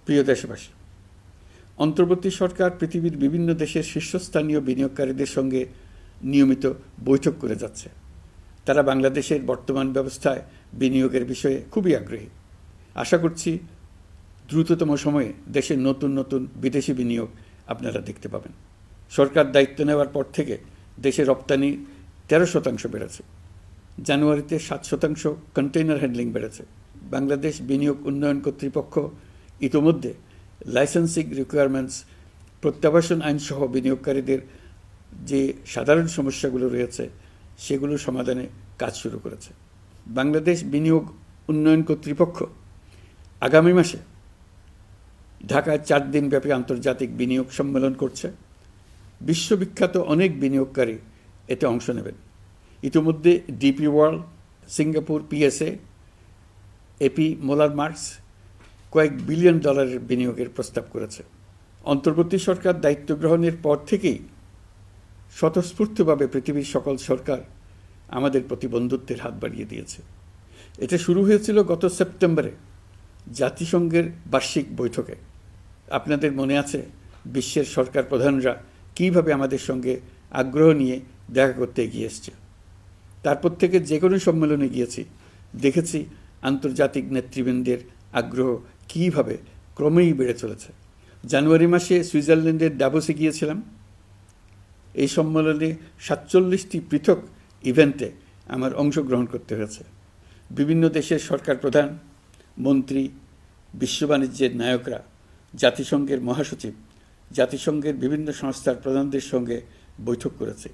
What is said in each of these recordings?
প্রিয় দেশবাসী, অন্তর্বর্তী সরকার পৃথিবীর বিভিন্ন দেশের শীর্ষস্থানীয় বিনিয়োগকারীদের সঙ্গে নিয়মিত বৈঠক করে যাচ্ছে। তারা বাংলাদেশের বর্তমান ব্যবস্থায় বিনিয়োগের বিষয়ে খুবই আগ্রহী। আশা করছি দ্রুততম সময়ে দেশের নতুন নতুন বিদেশি বিনিয়োগ আপনারা দেখতে পাবেন। সরকার দায়িত্ব নেওয়ার পর থেকে দেশে রপ্তানি 13% বেড়েছে। জানুয়ারিতে 7% কন্টেইনার হ্যান্ডলিং বেড়েছে। বাংলাদেশ বিনিয়োগ উন্নয়ন কর্তৃপক্ষ ইতোমধ্যে লাইসেন্সিং রিকোয়ারমেন্টস, প্রত্যাবাসন আইনসহ বিনিয়োগকারীদের যে সাধারণ সমস্যাগুলো রয়েছে সেগুলো সমাধানে কাজ শুরু করেছে। বাংলাদেশ বিনিয়োগ উন্নয়ন কর্তৃপক্ষ আগামী মাসে ঢাকায় 4 দিনব্যাপী আন্তর্জাতিক বিনিয়োগ সম্মেলন করছে। বিশ্ববিখ্যাত অনেক বিনিয়োগকারী এতে অংশ নেবেন। ইতিমধ্যে DP world, Singapore PSA, AP Moller Maersk কয়েক বিলিয়ন ডলারের বিনিয়োগের প্রস্তাব করেছে। অন্তর্বর্তী সরকার দায়িত্ব গ্রহণের পর থেকেই স্বতঃস্ফূর্তভাবে পৃথিবীর সকল সরকার আমাদের প্রতি বন্ধুত্বের হাত বাড়িয়ে দিয়েছে। এটা শুরু হয়েছিল গত সেপ্টেম্বরে জাতিসংঘের বার্ষিক বৈঠকে। আপনাদের মনে আছে বিশ্বের সরকার প্রধানরা কীভাবে আমাদের সঙ্গে আগ্রহ নিয়ে দেখা করতে এগিয়ে এসছে। তারপর থেকে যে কোনো সম্মেলনে গিয়েছি, দেখেছি আন্তর্জাতিক নেতৃবৃন্দের আগ্রহ কীভাবে ক্রমেই বেড়ে চলেছে। জানুয়ারি মাসে সুইজারল্যান্ডের ডাভোসে গিয়েছিলাম। এই সম্মেলনে 47টি পৃথক ইভেন্টে আমার অংশগ্রহণ করতে হয়েছে। বিভিন্ন দেশের সরকার প্রধান, মন্ত্রী, বিশ্ব বাণিজ্যের নায়করা, জাতিসংঘের মহাসচিব, জাতিসংঘের বিভিন্ন সংস্থার প্রধানদের সঙ্গে বৈঠক করেছে।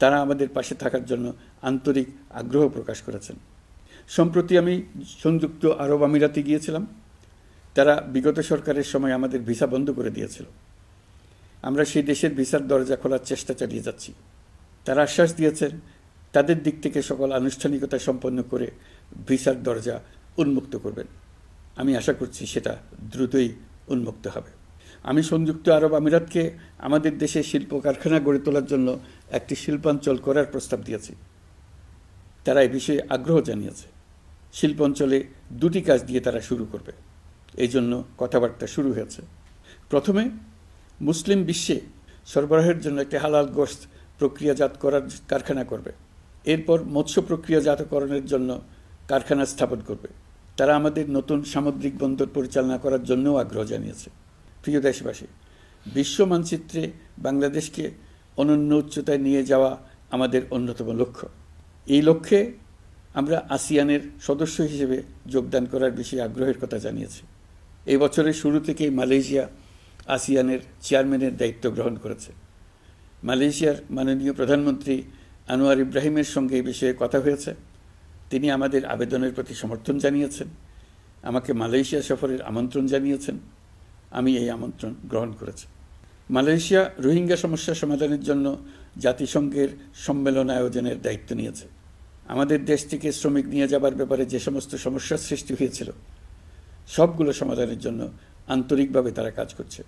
তারা আমাদের পাশে থাকার জন্য আন্তরিক আগ্রহ প্রকাশ করেছেন। সম্প্রতি আমি সংযুক্ত আরব আমিরাতে গিয়েছিলাম। তারা বিগত সরকারের সময় আমাদের ভিসা বন্ধ করে দিয়েছিল। আমরা সেই দেশের ভিসার দরজা খোলার চেষ্টা চালিয়ে যাচ্ছি। তারা আশ্বাস দিয়েছেন তাদের দিক থেকে সকল আনুষ্ঠানিকতা সম্পন্ন করে ভিসার দরজা উন্মুক্ত করবেন। আমি আশা করছি সেটা দ্রুতই উন্মুক্ত হবে। আমি সংযুক্ত আরব আমিরাতকে আমাদের দেশে শিল্প কারখানা গড়ে তোলার জন্য একটি শিল্পাঞ্চল করার প্রস্তাব দিয়েছি। তারা এ বিষয়ে আগ্রহ জানিয়েছে। শিল্পাঞ্চলে 2টি কাজ দিয়ে তারা শুরু করবে, এই জন্য কথাবার্তা শুরু হয়েছে। প্রথমে মুসলিম বিশ্বে সরবরাহের জন্য একটি হালাল গোশত প্রক্রিয়াজাত করার কারখানা করবে। এরপর মৎস্য প্রক্রিয়াজাতকরণের জন্য কারখানা স্থাপন করবে। তারা আমাদের নতুন সামুদ্রিক বন্দর পরিচালনা করার জন্যও আগ্রহ জানিয়েছে। প্রিয় দেশবাসী, বিশ্ব মানচিত্রে বাংলাদেশকে অনন্য উচ্চতায় নিয়ে যাওয়া আমাদের অন্যতম লক্ষ্য। এই লক্ষ্যে আমরা আসিয়ানের সদস্য হিসেবে যোগদান করার বিষয়ে আগ্রহের কথা জানিয়েছি। এই বছরের শুরু থেকেই মালয়েশিয়া আসিয়ানের চেয়ারম্যানের দায়িত্ব গ্রহণ করেছে। মালয়েশিয়ার মাননীয় প্রধানমন্ত্রী আনোয়ার ইব্রাহিমের সঙ্গে এই বিষয়ে কথা হয়েছে। তিনি আমাদের আবেদনের প্রতি সমর্থন জানিয়েছেন, আমাকে মালয়েশিয়া সফরের আমন্ত্রণ জানিয়েছেন। আমি এই আমন্ত্রণ গ্রহণ করেছি। মালয়েশিয়া রোহিঙ্গা সমস্যা সমাধানের জন্য জাতিসংঘের সম্মেলন আয়োজনের দায়িত্ব নিয়েছে। আমাদের দেশ থেকে শ্রমিক নিয়ে যাবার ব্যাপারে যে সমস্ত সমস্যার সৃষ্টি হয়েছিল সবগুলো সমাধানের জন্য আন্তরিকভাবে তারা কাজ করছে।